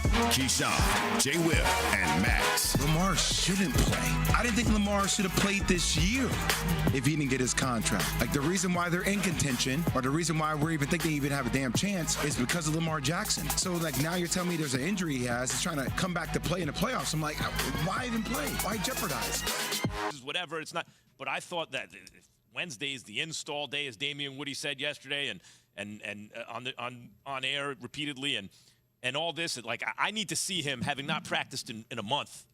Keyshawn, J. Will, and Max. Lamar shouldn't play. I didn't think Lamar should have played this year if he didn't get his contract. Like, the reason why they're in contention, or the reason why we're even thinking they even have a damn chance, is because of Lamar Jackson. So, like, now you're telling me there's an injury he has. He's trying to come back to play in the playoffs. I'm like, why even play? Why jeopidize? Whatever, it's not. But I thought that Wednesday is the install day, as Damian Woody said yesterday, and on air repeatedly, and all this. Like, I need to see him, having not practiced in a month.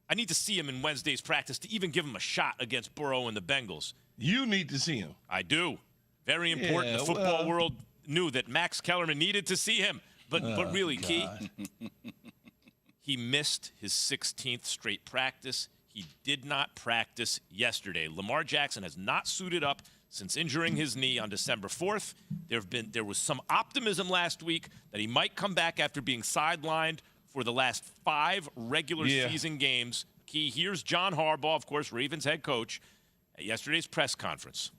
I need to see him in Wednesday's practice to even give him a shot against Burrow and the Bengals. You need to see him. I do. Very important. Yeah, the football world knew that Max Kellerman needed to see him. But really, God. Key, he missed his 16th straight practice. He did not practice yesterday. Lamar Jackson has not suited up since injuring his knee on December 4th. There was some optimism last week that he might come back after being sidelined for the last 5 regular season games. Key, here's John Harbaugh, of course, Ravens head coach, at yesterday's press conference.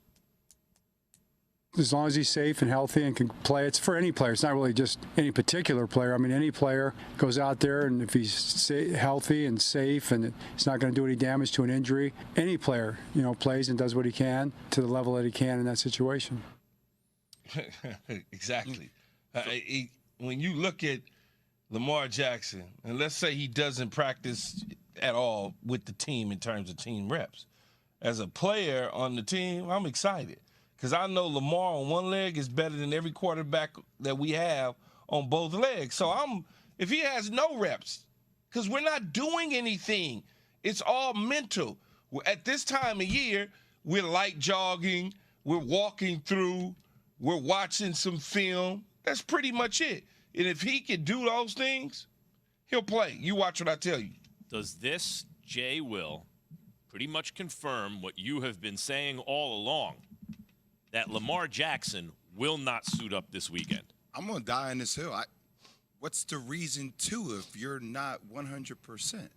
As long as he's safe and healthy and can play, it's for any player. It's not really just any particular player. I mean, any player goes out there, and if he's healthy and safe and it's not going to do any damage to an injury, any player, plays and does what he can to the level that he can in that situation. Exactly. When you look at Lamar Jackson, and let's say he doesn't practice at all with the team in terms of team reps, as a player on the team, I'm excited. Because I know Lamar on one leg is better than every quarterback that we have on both legs. So if he has no reps, because we're not doing anything, it's all mental. At this time of year, we're light jogging, we're walking through, we're watching some film. That's pretty much it. And if he can do those things, he'll play. You watch what I tell you. Does this, Jay Will, pretty much confirm what you have been saying all along, that Lamar Jackson will not suit up this weekend? I'm going to die on this hill. What's the reason to if you're not 100%?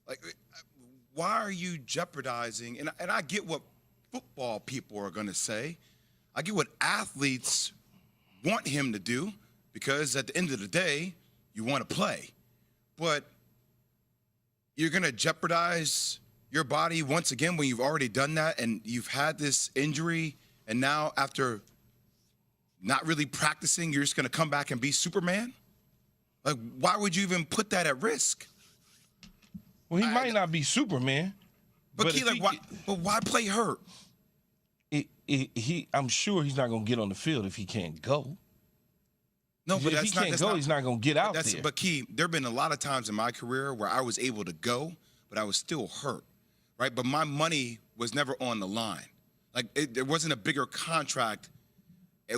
Like, why are you jeopardizing? And I get what football people are going to say. I get what athletes want him to do, because at the end of the day, you want to play. But you're going to jeopardize your body once again when you've already done that and you've had this injury, and now after not really practicing, you're just going to come back and be Superman? Like, why would you even put that at risk? Well, he might not be Superman. But why play hurt? I'm sure he's not going to get on the field if he can't go. No, but if he can't go, he's not going to get out there. But, Key, there have been a lot of times in my career where I was able to go, but I was still hurt. Right, but my money was never on the line. Like, there wasn't a bigger contract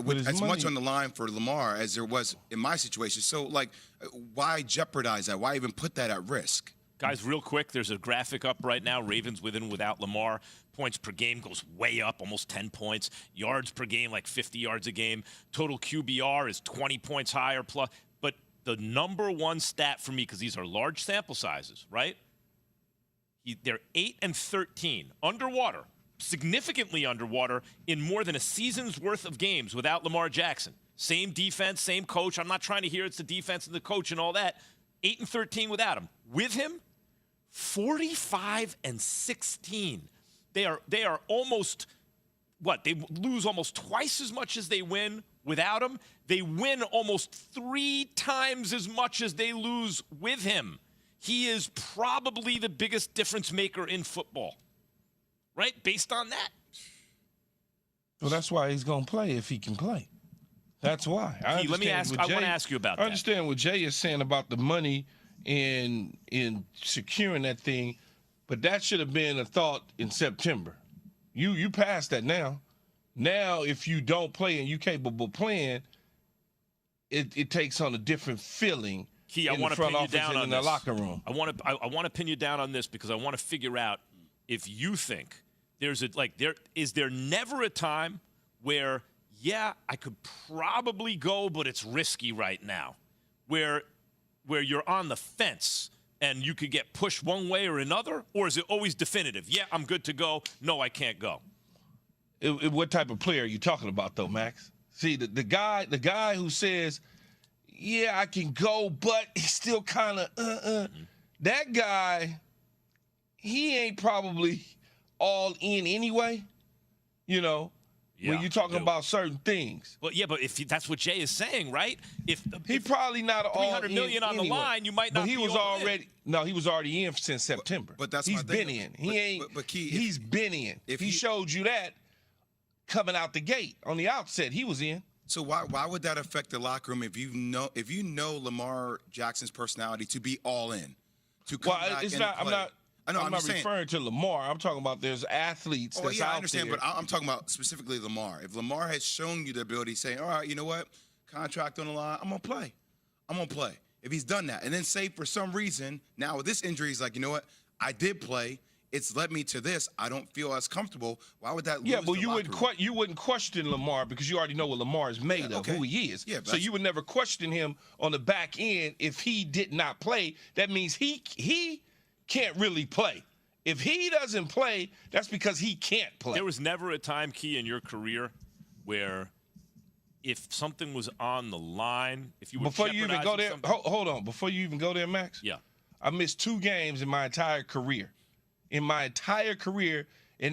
with as much on the line for Lamar as there was in my situation. So, like, why jeopardize that? Why even put that at risk? Guys, real quick, there's a graphic up right now. Ravens with and without Lamar. Points per game goes way up, almost 10 points. Yards per game, like 50 yards a game. Total QBR is 20 points higher plus. But the number one stat for me, because these are large sample sizes, right? They're 8-13, underwater, significantly underwater in more than a season's worth of games without Lamar Jackson. Same defense, same coach. I'm not trying to hear it's the defense and the coach and all that. 8-13 without him. With him, 45-16. They are almost what? They lose almost twice as much as they win without him. They win almost 3 times as much as they lose with him. He is probably the biggest difference maker in football, right? Based on that. Well, that's why he's going to play if he can play. That's why. I want to ask you about that. I understand what Jay is saying about the money in securing that thing, but that should have been a thought in September. You passed that now. Now, if you don't play and you're capable of playing, it takes on a different feeling. Key, I want to pin you down on the locker room. I want to pin you down on this because I want to figure out if you think is there never a time where I could probably go, but it's risky right now, where you're on the fence and you could get pushed one way or another, or is it always definitive? Yeah, I'm good to go. No, I can't go. What type of player are you talking about, though, Max? See, the guy who says, yeah, I can go, but he's still kind of That guy, he ain't probably all in anyway, you know. When you're talking about certain things. Well, yeah, but if that's what Jay is saying, right? If he probably not all in $300 million on anyway. the line, you might not. But he be was all already in. he was already in since September. But that's he's my thing. been in. He ain't. But Key, he's been in. If he showed you that coming out the gate on the outset, he was in. So why would that affect the locker room if you know Lamar Jackson's personality to be all in, to come back it's and not. play? I'm not referring to Lamar. I'm talking about there's athletes that's out I understand, there. but I'm talking about specifically Lamar. If Lamar has shown you the ability, saying, all right, you know what, contract on the line, I'm going to play. If he's done that, and then say for some reason, now with this injury, he's like, you know what, I did play. It's led me to this. I don't feel as comfortable. Why would that lose but the you wouldn't question Lamar because you already know what Lamar is made of, who he is. Yeah, so you would never question him on the back end if he did not play. That means he can't really play. If he doesn't play, that's because he can't play. There was never a time, Key, in your career where if something was on the line, if you were before you even go there, hold on. Before you even go there, Max. Yeah. I missed 2 games in my entire career. And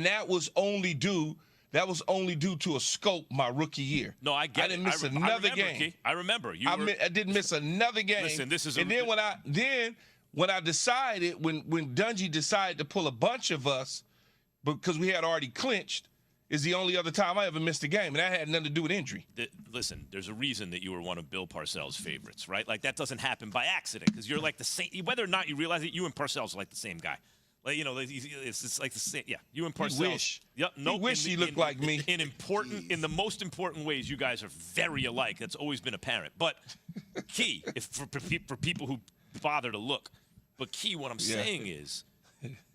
that was only due to a scope my rookie year. No, I get it. I didn't miss another game. Key. I remember. I didn't miss another game. Listen, this is when I decided, when Dungy decided to pull a bunch of us because we had already clinched, is the only other time I ever missed a game, and that had nothing to do with injury. Listen, there's a reason that you were one of Bill Parcells' favorites, right? Like, that doesn't happen by accident because you're like the same. Whether or not you realize it, you and Parcells are like the same guy. Like, you know, it's like the same. Yeah, you and Parcells. He wish. Yep. No. He wish he looked like me. In the most important ways, you guys are very alike. That's always been apparent. But Key, for people who bother to look. But Key, what I'm saying is,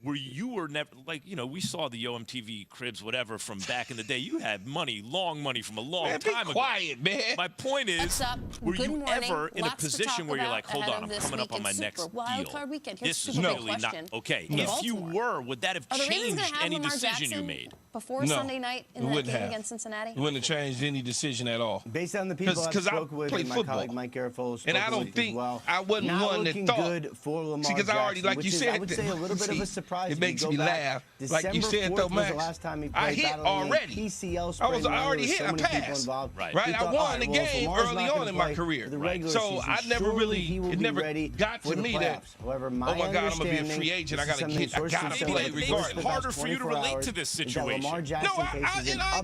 where you were never, like, you know, we saw the OMTV cribs, whatever, from back in the day. You had money, long money from a long time ago. Be quiet, man. My point is, were you ever in a position where you're like, hold on, I'm coming up on my next deal? This is really not okay. If you were, would that have changed any decision you made? Before Sunday night in that game against Cincinnati? It wouldn't have changed any decision at all. Based on the people I've spoken with, and my colleague Mike Garofalo spoke and I don't with think as well, I wasn't not one that looking thought. good for Lamar because I already, like Jackson, you said, I would say a little bit of a surprise. It makes me laugh. Like you said, though, Max, the last time he I played hit already. PCL I already hit. I passed. Right. I won the game early on in my career. So I never really, it never got to me that, however, oh my God, I'm going to be a free agent. I got to play regardless. It's harder for you to relate to this situation. No, I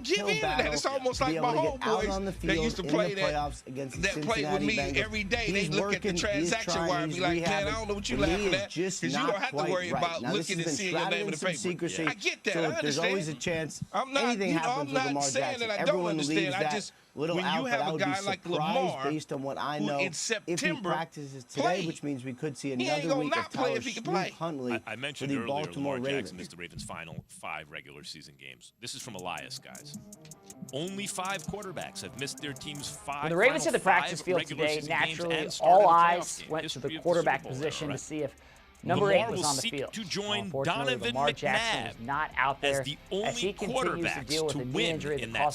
give in to that. It's almost like my homeboys that used to play that played with me every day. They look at the transaction wire and be like, man, I don't know what you laughing at because you don't have to worry about looking and seeing your name in the paper. I get that. I understand. There's always a chance anything happens with I'm Lamar not saying Jackson. that I don't Everyone understand. leaves I that just, little when out, you have a guy like Lamar, based on what I know, in September, if he practices today, which means we could see another week of Tyler Huntley I mentioned for the earlier Baltimore Lamar Ravens. Jackson missed the Ravens' final 5 regular season games. This is from Elias, guys. Only 5 quarterbacks have missed their team's 5. When the Ravens hit the practice field today, naturally all eyes went to the quarterback position to see if number 8 was on the field. To join Unfortunately, Donovan Lamar Jackson McNabb is not out there as the only he continues to quarterbacks deal with to a knee win injury in that that cost